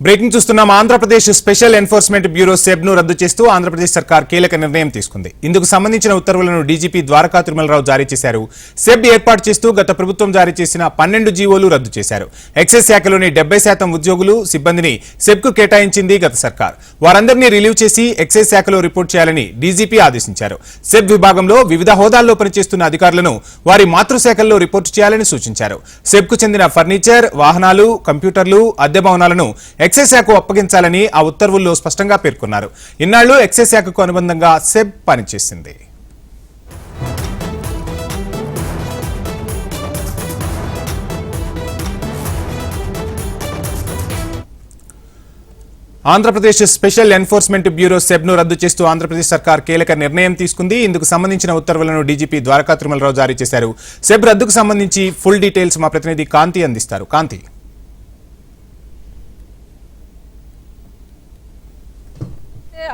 Breaking చూస్తున్నాం. Andhra Pradesh special enforcement bureau SEB ను రద్దు చేస్తూ ఆంధ్రప్రదేశ్ సర్కార్ కీలక నిర్ణయం తీసుకుంది. ఇందుకు సంబంధించిన ఉత్తర్వులను డీజీపీ ద్వారకా తిరుమలరావు జారీ చేశారు. సెబ్ ఏర్పాటు చేస్తూ గత ప్రభుత్వం జారీ చేసిన 12 జీవోలు రద్దు చేశారు. ఎక్సైజ్ శాఖలోని 70% ఉద్యోగులు సిబ్బందిని సెబ్ కు కేటాయించింది గత సర్కార్. వారందరినీ రిలీవ్ చేసి ఎక్సైజ్ శాఖలో రిపోర్ట్ చేయాలని డీజీపీ ఆదేశించారు. సెబ్ విభాగంలో వివిధ హోదాల్లో పనిచేస్తున్న అధికారులను వారి మాతృశాఖల్లో రిపోర్టు చేయాలని సూచించారు. సెబ్ కు చెందిన ఫర్నిచర్, వాహనాలు, కంప్యూటర్లు, అద్దె భవనాలను ఎక్సైజ్ శాఖకు అప్పగించాలని ఆ ఉత్తర్వుల్లో స్పష్టంగా పేర్కొన్నారు. ఇన్నాళ్లు ఎక్సైజ్ శాఖకు అనుబంధంగా సెబ్ పనిచేసింది. Andhra Pradesh special enforcement bureau SEB ను రద్దు చేస్తూ ఆంధ్రప్రదేశ్ సర్కార్ కీలక నిర్ణయం తీసుకుంది. ఇందుకు సంబంధించిన ఉత్తర్వులను డీజీపీ ద్వారకా తిరుమలరావు జారీ చేశారు. సెబ్ రద్దుకు సంబంధించి ఫుల్ డీటెయిల్స్ మా ప్రతినిధి కాంతి అందిస్తారు. కాంతి,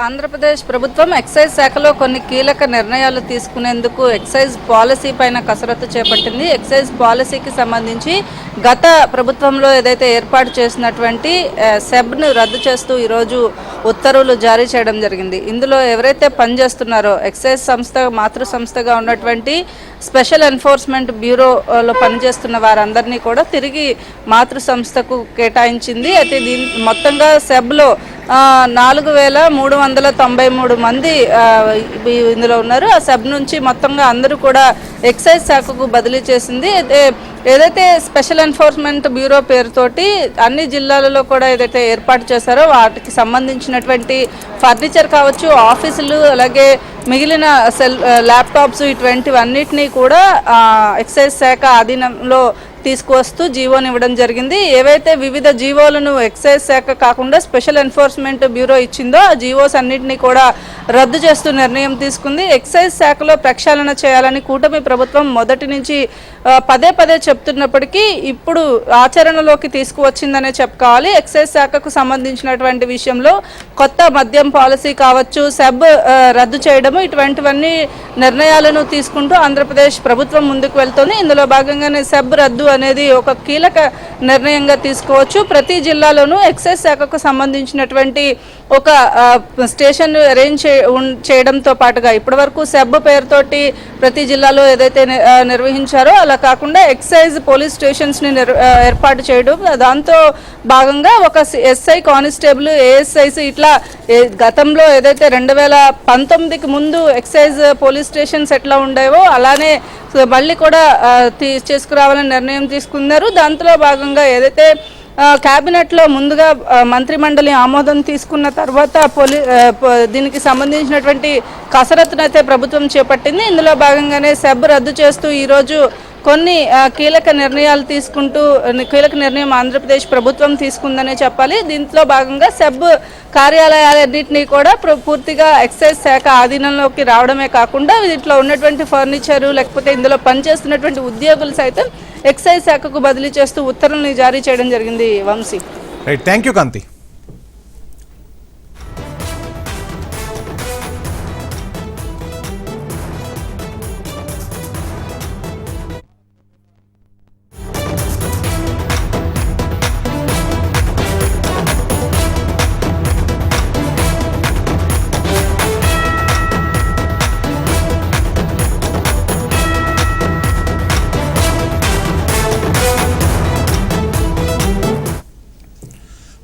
ఆంధ్రప్రదేశ్ ప్రభుత్వం ఎక్సైజ్ శాఖలో కొన్ని కీలక నిర్ణయాలు తీసుకునేందుకు ఎక్సైజ్ పాలసీ పైన కసరత్తు చేపట్టింది. ఎక్సైజ్ పాలసీకి సంబంధించి గత ప్రభుత్వంలో ఏదైతే ఏర్పాటు చేసినటువంటి సెబ్ను రద్దు చేస్తూ ఈరోజు ఉత్తర్వులు జారీ చేయడం జరిగింది. ఇందులో ఎవరైతే పనిచేస్తున్నారో ఎక్సైజ్ సంస్థ మాతృ సంస్థగా ఉన్నటువంటి స్పెషల్ ఎన్ఫోర్స్మెంట్ బ్యూరోలో పనిచేస్తున్న వారందరినీ కూడా తిరిగి మాతృ సంస్థకు కేటాయించింది. అయితే దీని మొత్తంగా సెబ్లో 4393 మంది ఇందులో ఉన్నారు. ఆ సబ్ నుంచి మొత్తంగా అందరూ కూడా ఎక్సైజ్ శాఖకు బదిలీ చేసింది. ఏదైతే స్పెషల్ ఎన్ఫోర్స్మెంట్ బ్యూరో పేరుతోటి అన్ని జిల్లాలలో కూడా ఏదైతే ఏర్పాటు చేశారో వాటికి సంబంధించినటువంటి ఫర్నిచర్ కావచ్చు, ఆఫీసులు, అలాగే మిగిలిన ల్యాప్టాప్స్ ఇటువంటివన్నిటినీ కూడా ఎక్సైజ్ శాఖ ఆధీనంలో తీసుకువస్తూ జీవోని ఇవ్వడం జరిగింది. ఏవైతే వివిధ జీవోలను ఎక్సైజ్ శాఖ కాకుండా స్పెషల్ ఎన్ఫోర్స్మెంట్ బ్యూరో ఇచ్చిందో ఆ జీవోస్ అన్నింటినీ కూడా రద్దు చేస్తూ నిర్ణయం తీసుకుంది. ఎక్సైజ్ శాఖలో ప్రక్షాళన చేయాలని కూటమి ప్రభుత్వం మొదటి నుంచి పదే చెప్తున్నప్పటికీ ఇప్పుడు ఆచరణలోకి తీసుకువచ్చిందనే చెప్పుకోవాలి. ఎక్సైజ్ శాఖకు సంబంధించినటువంటి విషయంలో కొత్త మద్యం పాలసీ కావచ్చు, సెబ్ రద్దు చేయడము, ఇటువంటివన్నీ నిర్ణయాలను తీసుకుంటూ ఆంధ్రప్రదేశ్ ప్రభుత్వం ముందుకు వెళ్తోంది. ఇందులో భాగంగానే సెబ్ రద్దు అనేది ఒక కీలక నిర్ణయంగా తీసుకోవచ్చు. ప్రతి జిల్లాలోనూ ఎక్సైజ్ శాఖకు సంబంధించినటువంటి ఒక స్టేషన్ అరేంజ్ చేయడంతో పాటుగా ఇప్పటి వరకు సెబ్ పేరుతోటి ప్రతి జిల్లాలో ఏదైతే నిర్వహించారో అలా కాకుండా ఎక్సైజ్ పోలీస్ స్టేషన్స్ని ఏర్పాటు చేయడం, దాంతో భాగంగా ఒక ఎస్ఐ, కానిస్టేబుల్, ఏఎస్ఐస్ ఇట్లా గతంలో ఏదైతే 2019కి ముందు ఎక్సైజ్ పోలీస్ స్టేషన్స్ ఎట్లా ఉండేవో అలానే మళ్ళీ కూడా చేసుకురావాలని నిర్ణయం తీసుకున్నారు. దాంట్లో భాగంగా ఏదైతే క్యాబినెట్లో ముందుగా మంత్రిమండలి ఆమోదం తీసుకున్న తర్వాత దీనికి సంబంధించినటువంటి కసరత్తునైతే ప్రభుత్వం చేపట్టింది. ఇందులో భాగంగానే సెబ్ రద్దు చేస్తూ ఈరోజు కొన్ని కీలక నిర్ణయం ఆంధ్రప్రదేశ్ ప్రభుత్వం తీసుకుందనే చెప్పాలి. దీంట్లో భాగంగా సెబ్ కార్యాలయాలన్నింటినీ కూడా పూర్తిగా ఎక్సైజ్ శాఖ ఆధీనంలోకి రావడమే కాకుండా దీంట్లో ఉన్నటువంటి ఫర్నిచరు లేకపోతే ఇందులో పనిచేస్తున్నటువంటి ఉద్యోగులు సైతం ఎక్సైజ్ శాఖకు బదిలీ చేస్తూ ఉత్తర్వులను జారీ చేయడం జరిగింది. వంశీ, రైట్, థ్యాంక్ యూ కాంతి.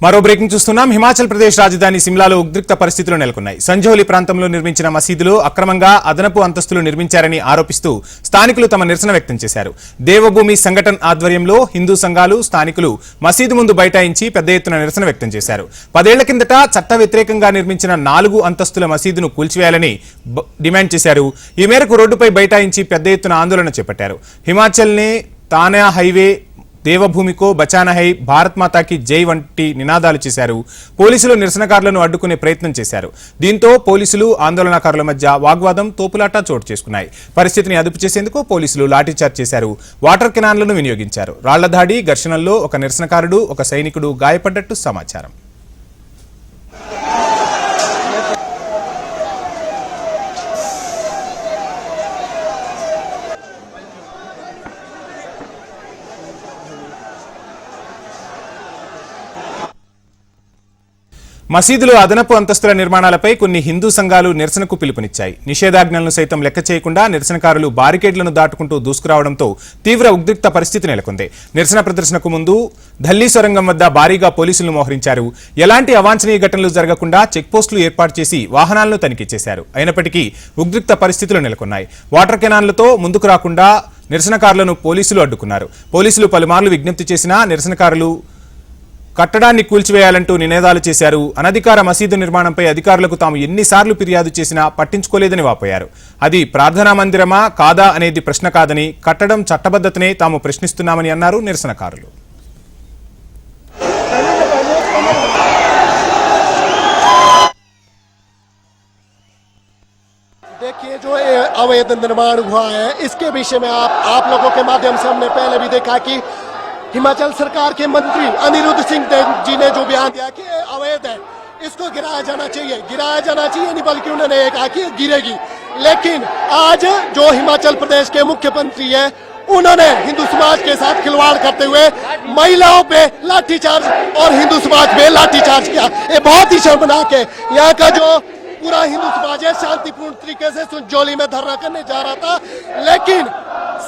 మరో బ్రేకింగ్ చూస్తున్నాం. హిమాచల్ ప్రదేశ్ రాజధాని సిమ్లాలో ఉద్రిక్త పరిస్థితులు నెలకొన్నాయి. సంజౌలి ప్రాంతంలో నిర్మించిన మసీదులో అక్రమంగా అదనపు అంతస్తులు నిర్మించారని ఆరోపిస్తూ స్థానికులు తమ నిరసన వ్యక్తం చేశారు. దేవభూమి సంఘటన్ ఆధ్వర్యంలో హిందూ సంఘాలు, స్థానికులు మసీదు ముందు బైఠాయించి పెద్ద ఎత్తున నిరసన వ్యక్తం చేశారు. 10 ఏళ్ల కిందట చట్ట వ్యతిరేకంగా నిర్మించిన 4 అంతస్తుల మసీదును కూల్చివేయాలని డిమాండ్ చేశారు. ఈ మేరకు రోడ్డుపై బైఠాయించి పెద్ద ఎత్తున ఆందోళన చేపట్టారు. హిమాచల్నే తానా హైవే, దేవభూమికో బచానా హై, భారత్ మాతాకి జై వంటి నినాదాలు చేశారు. పోలీసులు నిరసనకారులను అడ్డుకునే ప్రయత్నం చేశారు. దీంతో పోలీసులు, ఆందోళనకారుల మధ్య వాగ్వాదం, తోపులాట చోటు చేసుకున్నాయి. పరిస్థితిని అదుపు చేసేందుకు పోలీసులు లాఠీచార్జ్ చేశారు. వాటర్ కెనాన్లను వినియోగించారు. రాళ్ల దాడి, ఘర్షణల్లో ఒక నిరసనకారుడు, ఒక సైనికుడు గాయపడ్డట్టు సమాచారం. మసీదులు అదనపు అంతస్తుల నిర్మాణాలపై కొన్ని హిందూ సంఘాలు నిరసనకు పిలుపునిచ్చాయి. నిషేధాజ్ఞలను సైతం లెక్క చేయకుండా నిరసనకారులు బారికేడ్లను దాటుకుంటూ దూసుకురావడంతో తీవ్ర ఉద్రిక్త పరిస్థితి నెలకొంది. నిరసన ప్రదర్శనకు ముందు ఢిల్లీ సొరంగం వద్ద భారీగా పోలీసులు మోహరించారు. ఎలాంటి అవాంఛనీయ ఘటనలు జరగకుండా చెక్పోస్టులు ఏర్పాటు చేసి వాహనాలను తనిఖీ చేశారు. అయినప్పటికీ ఉద్రిక్త పరిస్థితులు నెలకొన్నాయి. వాటర్ కెనాన్లతో ముందుకు రాకుండా నిరసనకారులను పోలీసులు అడ్డుకున్నారు. పోలీసులు పలుమార్లు విజ్ఞప్తి చేసినా నిరసనకారులు కట్టడాన్ని కూల్చివేయాలంటూ నినాదాలు చేశారు. అనధికార మసీదు నిర్మాణంపై అధికారులకు తాము ఎన్నిసార్లు ఫిర్యాదు చేసినా పట్టించుకోలేదని వాపోయారు. అది ప్రార్థనా మందిరమా కాదా అనేది ప్రశ్న కాదని, కట్టడం చట్టబద్ధతనే తాము ప్రశ్నిస్తున్నామని అన్నారు నిరసనకారులు. देखिए जो अवैध निर्माण हुआ है इसके विषय में आप लोगों के माध्यम से हमने पहले भी देखा कि हिमाचल सरकार के मंत्री अनिरुद्ध सिंह जी ने जो बयान दिया कि अवैध है, इसको गिराया जाना चाहिए नहीं, बल्कि उन्होंने ये कहा कि गिरेगी। लेकिन आज जो हिमाचल प्रदेश के मुख्यमंत्री है उन्होंने हिंदू समाज के साथ खिलवाड़ करते हुए महिलाओं पे लाठीचार्ज और हिंदू समाज पे लाठीचार्ज किया। ये बहुत ही शर्मनाक है। यहाँ का जो पूरा हिंदू समाज है शांतिपूर्ण तरीके से सुनचोली में धरना करने जा रहा था, लेकिन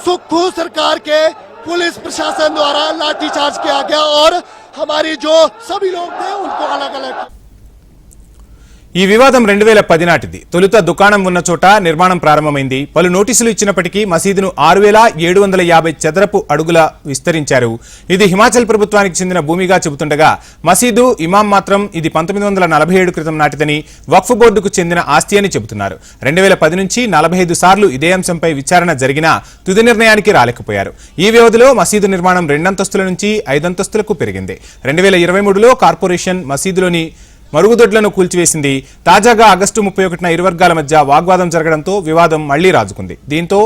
सुक्खू सरकार के पुलिस प्रशासन द्वारा लाठीचार्ज किया गया और हमारी जो सभी लोग थे उनको अलग अलग। ఈ వివాదం 2010 నాటిది. తొలుత దుకాణం ఉన్న చోట నిర్మాణం ప్రారంభమైంది. పలు నోటీసులు ఇచ్చినప్పటికీ మసీదును 6,750 చదరపు అడుగుల విస్తరించారు. ఇది హిమాచల్ ప్రభుత్వానికి చెందిన భూమిగా చెబుతుండగా మసీదు ఇమాం మాత్రం ఇది 1947 క్రితం నాటిదని, వక్ఫ్ బోర్డుకు చెందిన ఆస్తి అని చెబుతున్నారు. 2010 నుంచి 45 సార్లు ఇదే అంశంపై విచారణ జరిగినా తుది నిర్ణయానికి రాలేకపోయారు. ఈ వ్యవధిలో మసీదు నిర్మాణం 2 అంతస్తుల నుంచి 5 అంతస్తులకు పెరిగింది. 2023లో కార్పొరేషన్ మసీదులోని మరుగుదొడ్లను కూల్చివేసింది. తాజాగా ఆగస్టు 31న ఇరు వర్గాల మధ్య వాగ్వాదం జరగడంతో వివాదం మళ్లీ రాజుకుంది. దీంతో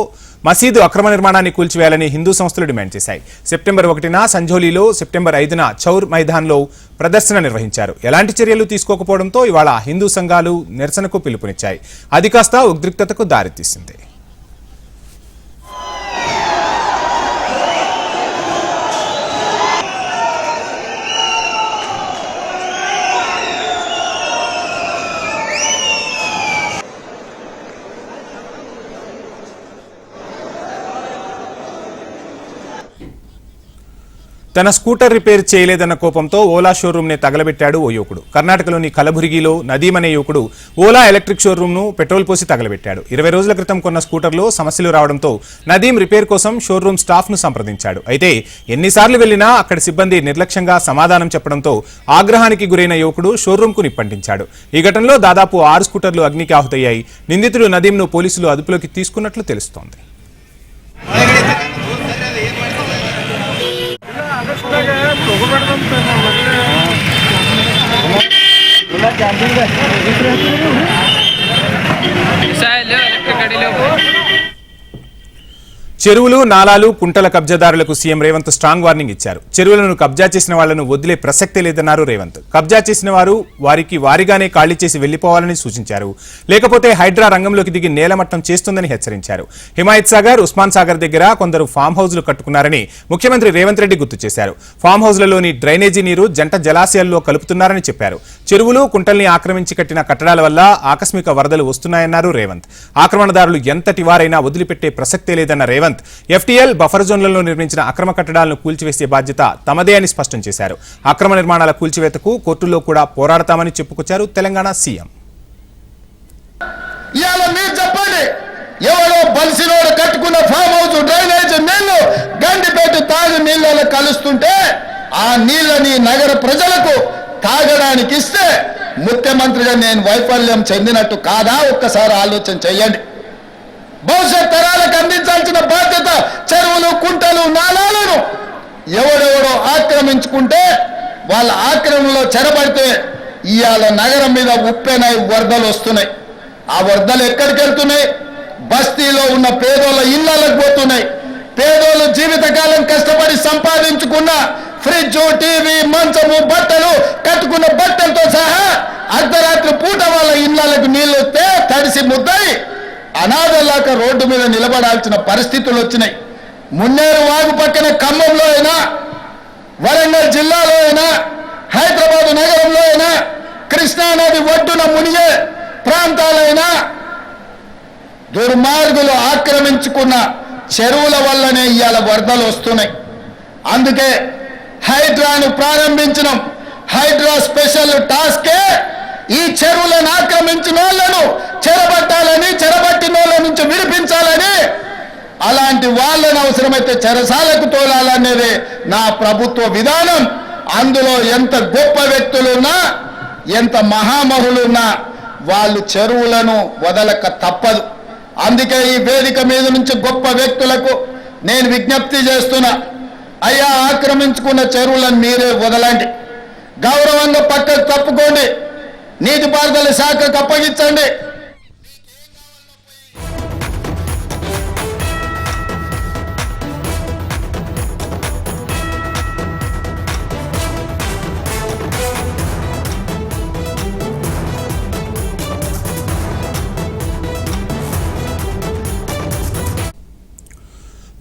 మసీదు అక్రమ నిర్మాణాన్ని కూల్చివేయాలని హిందూ సంస్థలు డిమాండ్ చేశాయి. సెప్టెంబర్ 1న సంఝోలీలో, సెప్టెంబర్ 5న చౌర్ మైదాన్లో ప్రదర్శన నిర్వహించారు. ఎలాంటి చర్యలు తీసుకోకపోవడంతో ఇవాళ హిందూ సంఘాలు నిరసనకు పిలుపునిచ్చాయి. అది కాస్త ఉద్రిక్తతకు దారితీసింది. తన స్కూటర్ రిపేర్ చేయలేదన్న కోపంతో ఓలా షోరూమ్ ని తగలబెట్టాడు ఓ యువకుడు. కర్ణాటకలోని కలబురిగిలో నదీం అనే యువకుడు ఓలా ఎలక్ట్రిక్ షోరూమ్ ను పెట్రోల్ పోసి తగలబెట్టాడు. 20 రోజుల క్రితం కొన్న స్కూటర్లో సమస్యలు రావడంతో నదీం రిపేర్ కోసం షోరూమ్ స్టాఫ్ ను సంప్రదించాడు. అయితే ఎన్నిసార్లు వెళ్లినా అక్కడి సిబ్బంది నిర్లక్ష్యంగా సమాధానం చెప్పడంతో ఆగ్రహానికి గురైన యువకుడు షోరూమ్ కు నిప్పంటించాడు. ఈ ఘటనలో దాదాపు 6 స్కూటర్లు అగ్నికి ఆహుతయ్యాయి. నిందితుడు నదీం ను పోలీసులు అదుపులోకి తీసుకున్నట్లు తెలుస్తోంది. చెరువులు, నాలాలు, కుంటల కబ్జాదారులకు సీఎం రేవంత్ స్ట్రాంగ్ వార్నింగ్ ఇచ్చారు. చెరువులను కబ్జా చేసిన వాళ్లను వదిలే ప్రసక్తే లేదన్నారు రేవంత్. కబ్జా చేసిన వారు వారిగానే ఖాళీ చేసి వెళ్లిపోవాలని సూచించారు. లేకపోతే హైడ్రా రంగంలోకి దిగి నేలమట్టం చేస్తుందని హెచ్చరించారు. హిమాయత్ సాగర్, ఉస్మాన్ సాగర్ దగ్గర కొందరు ఫామ్ హౌజ్లు కట్టుకున్నారని ముఖ్యమంత్రి రేవంత్ రెడ్డి గుర్తు చేశారు. ఫామ్ హౌజ్లలోని డ్రైనేజీ నీరు జంట జలాశయాల్లో కలుపుతున్నారని చెప్పారు. చెరువులు, కుంటల్ని ఆక్రమించి కట్టిన కట్టడాల వల్ల ఆకస్మిక వరదలు వస్తున్నాయన్నారు రేవంత్. ఆక్రమణదారులు ఎంతటి వారైనా వదిలిపెట్టే ప్రసక్తే లేదన్న రేవంత్ ఎఫ్టీఎల్ బఫర్ జోన్లలో నిర్మించిన అక్రమ కట్టడాలను కూల్చివేసే బాధ్యత తమదే అని స్పష్టం చేశారు. అక్రమ నిర్మాణాల కూల్చివేతకు కోర్టుల్లో కూడా పోరాడతామని చెప్పుకొచ్చారు తెలంగాణ సీఎం. ఎవరో బలిసినోడు కట్టుకున్న ఫామ్ హౌస్ డ్రైనేజ్ నీళ్లు గండిపేట తాగు నీళ్ళలో కలుస్తుంటే ఆ నీళ్ళని నగర ప్రజలకు తాగడానికి ఇస్తే ముఖ్యమంత్రిగా నేను వైఫల్యం చెందినట్టు కాదా? ఒక్కసారి ఆలోచన చెయ్యండి. భవిష్యత్ తరాలకు అందించాల్సిన బాధ్యత చెరువులు, కుంటలు, నాలాలను ఎవడెవడో ఆక్రమించుకుంటే వాళ్ళ ఆక్రమణలో చెరబడితే ఇవాళ నగరం మీద ఉప్పెనై వరదలు వస్తున్నాయి. ఆ వరదలు ఎక్కడికి వెళ్తున్నాయి? బస్తీలో ఉన్న పేదోళ్ళ ఇళ్లకు పోతున్నాయి. పేదోళ్ళు జీవితకాలం కష్టపడి సంపాదించుకున్న ఫ్రిడ్జ్, టీవీ, మంచము, బట్టలు, కట్టుకున్న బట్టలతో సహా అర్ధరాత్రి పూట వాళ్ళ ఇళ్లకు నీళ్లు వస్తే తడిసి ముద్దయి అనాథలాక రోడ్డు మీద నిలబడాల్సిన పరిస్థితులు వచ్చినాయి. మున్నేరు వాగు పక్కన ఖమ్మంలో అయినా, వరంగల్ జిల్లాలో అయినా, హైదరాబాద్ నగరంలో అయినా, కృష్ణానది ఒడ్డున మునిగే ప్రాంతాలైనా దుర్మార్గులు ఆక్రమించుకున్న చెరువుల వల్లనే ఇవాళ వరదలు వస్తున్నాయి. అందుకే హైడ్రాను ప్రారంభించడం. హైడ్రా స్పెషల్ టాస్కే ఈ చెరువులను ఆక్రమించిన వాళ్ళను చెరబట్టాలని, చెరబట్టిన వాళ్ళ నుంచి విడిపించాలని, అలాంటి వాళ్ళని అవసరమైతే చెరసాలకు తోలాలనేది నా ప్రభుత్వ విధానం. అందులో ఎంత గొప్ప వ్యక్తులున్నా, ఎంత మహామహులున్నా వాళ్ళు చెరువులను వదలక తప్పదు. అందుకే ఈ వేదిక మీద నుంచి గొప్ప వ్యక్తులకు నేను విజ్ఞప్తి చేస్తున్నా, అయ్యా ఆక్రమించుకున్న చెరువులను మీరే వదలండి, గౌరవంగా పక్కకు తప్పుకోండి, నీటిపారుదల శాఖకు అప్పగించండి.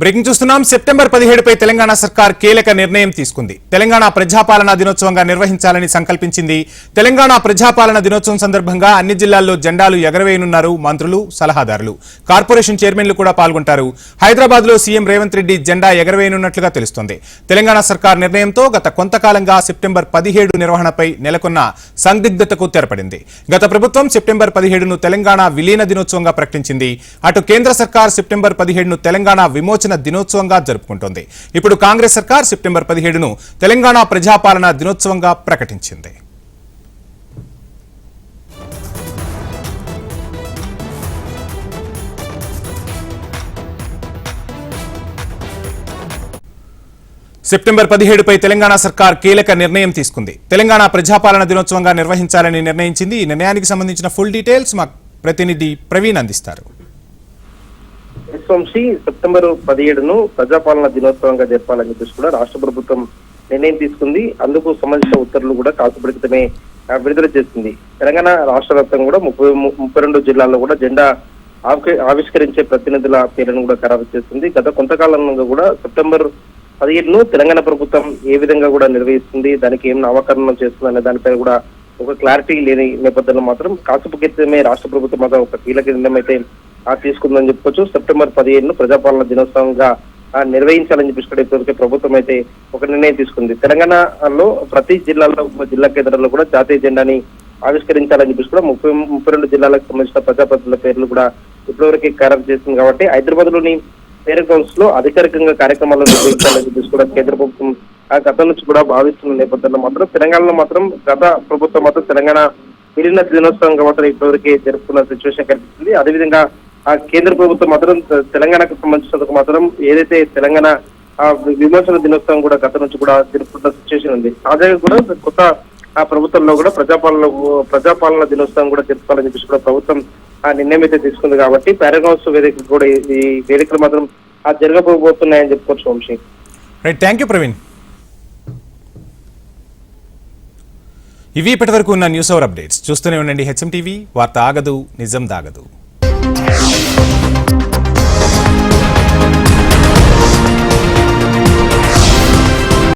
బ్రేకింగ్ చూస్తున్నాం. సెప్టెంబర్ 17పై తెలంగాణ సర్కార్ కీలక నిర్ణయం తీసుకుంది. తెలంగాణ ప్రజాపాలనా దినోత్సవంగా నిర్వహించాలని సంకల్పించింది. తెలంగాణ ప్రజాపాలనా దినోత్సవం సందర్భంగా అన్ని జిల్లాల్లో జెండాలు ఎగరవేయనున్నారు మంత్రులు, సలహాదారులు, కార్పొరేషన్ చైర్మన్లు కూడా పాల్గొంటారు. హైదరాబాద్ లో సీఎం రేవంత్ రెడ్డి జెండా ఎగరవేయనున్నట్లుగా తెలుస్తోంది. తెలంగాణ సర్కార్ నిర్ణయంతో గత కొంతకాలంగా సెప్టెంబర్ 17 నిర్వహణపై నెలకొన్న సందిగ్ధతకు తెరపడింది. గత ప్రభుత్వం సెప్టెంబర్ 17ను తెలంగాణ విలీన దినోత్సవంగా ప్రకటించింది. అటు కేంద్ర సర్కార్ సెప్టెంబర్ 17ను తెలంగాణ విమోచన దినోత్సవంగా జరుపుకుంటోంది. ఇప్పుడు కాంగ్రెస్ సర్కార్ సెప్టెంబర్ 17ను తెలంగాణ ప్రజాపాలనా దినోత్సవంగా ప్రకటించింది. సెప్టెంబర్ 17పై తెలంగాణ సర్కార్ కీలక నిర్ణయం తీసుకుంది. తెలంగాణ ప్రజాపాలనా దినోత్సవంగా నిర్వహించాలని నిర్ణయించింది. ఈ నిర్ణయానికి సంబంధించిన ఫుల్ డీటెయిల్స్ మా ప్రతినిధి ప్రవీణ్ అందిస్తారు. వంశీ, సెప్టెంబర్ 17ను ప్రజాపాలన దినోత్సవంగా జరపాలని చెప్పేసి కూడా రాష్ట్ర ప్రభుత్వం నిర్ణయం తీసుకుంది. అందుకు సంబంధించిన ఉత్తర్వులు కూడా కాసేపటి క్రితమే విడుదల చేసింది. తెలంగాణ రాష్ట్ర వ్యాప్తంగా కూడా 32 జిల్లాల్లో కూడా జెండా ఆవిష్కరించే ప్రతినిధుల పేర్లను కూడా ఖరారు చేస్తుంది. గత కొంతకాలంగా కూడా సెప్టెంబర్ 17ను తెలంగాణ ప్రభుత్వం ఏ విధంగా కూడా నిర్వహిస్తుంది, దానికి ఏం నామకరణం చేస్తుంది అనే దానిపై కూడా ఒక క్లారిటీ లేని నేపథ్యంలో మాత్రం కాసేపు క్రితమే రాష్ట్ర ప్రభుత్వం మాత్రం ఒక కీలక నిర్ణయం అయితే తీసుకుందని చెప్పుకోవచ్చు. సెప్టెంబర్ 17ను ప్రజాపాలన దినోత్సవంగా నిర్వహించాలని చెప్పి ప్రభుత్వం అయితే ఒక నిర్ణయం తీసుకుంది. తెలంగాణలో ప్రతి జిల్లాలో జిల్లా కేంద్రాల్లో కూడా జాతీయ జెండాని ఆవిష్కరించాలని చెప్పేసి కూడా 32 జిల్లాలకు సంబంధించిన ప్రజాప్రతినిధుల పేర్లు కూడా ఇప్పటివరకు ఖరారు చేస్తుంది. కాబట్టి హైదరాబాద్ లోని పేరెంట్ హౌస్ లో అధికారికంగా కార్యక్రమాలు నిర్వహించాలని చెప్పేసి కూడా కేంద్ర ప్రభుత్వం గతం నుంచి కూడా భావిస్తున్న నేపథ్యంలో మాత్రం తెలంగాణలో మాత్రం గత ప్రభుత్వం మాత్రం తెలంగాణ విలీన దినోత్సవంగా మాత్రం ఇప్పటివరకు జరుపుకున్న సిచ్యువేషన్ కనిపిస్తుంది. అదేవిధంగా కేంద్ర ప్రభుత్వం మాత్రం తెలంగాణకు సంబంధించినందుకు మాత్రం ఏదైతే తెలంగాణ విమోచన దినోత్సవం కూడా గత నుంచి కూడా జరుపుకున్న సిచ్యువేషన్ ఉంది. తాజాగా కూడా కొత్త ప్రభుత్వంలో కూడా ప్రజాపాలన దినోత్సవం కూడా జరుపుకోవాలని చెప్పేసి కూడా ప్రభుత్వం నిర్ణయం అయితే తీసుకుంది. కాబట్టి పారాగౌన్స్ వేదిక కూడా ఈ వేదికలు మాత్రం జరగబోతున్నాయని చెప్పుకోవచ్చు Vamshi. Right, thank you Praveen. ఇవి ఇప్పటి వరకు ఉన్న న్యూస్ అవర్ అప్డేట్స్. చూస్తూనే ఉండండి హెచ్ఎం టీవీ. వార్త ఆగదు, నిజం దాగదు.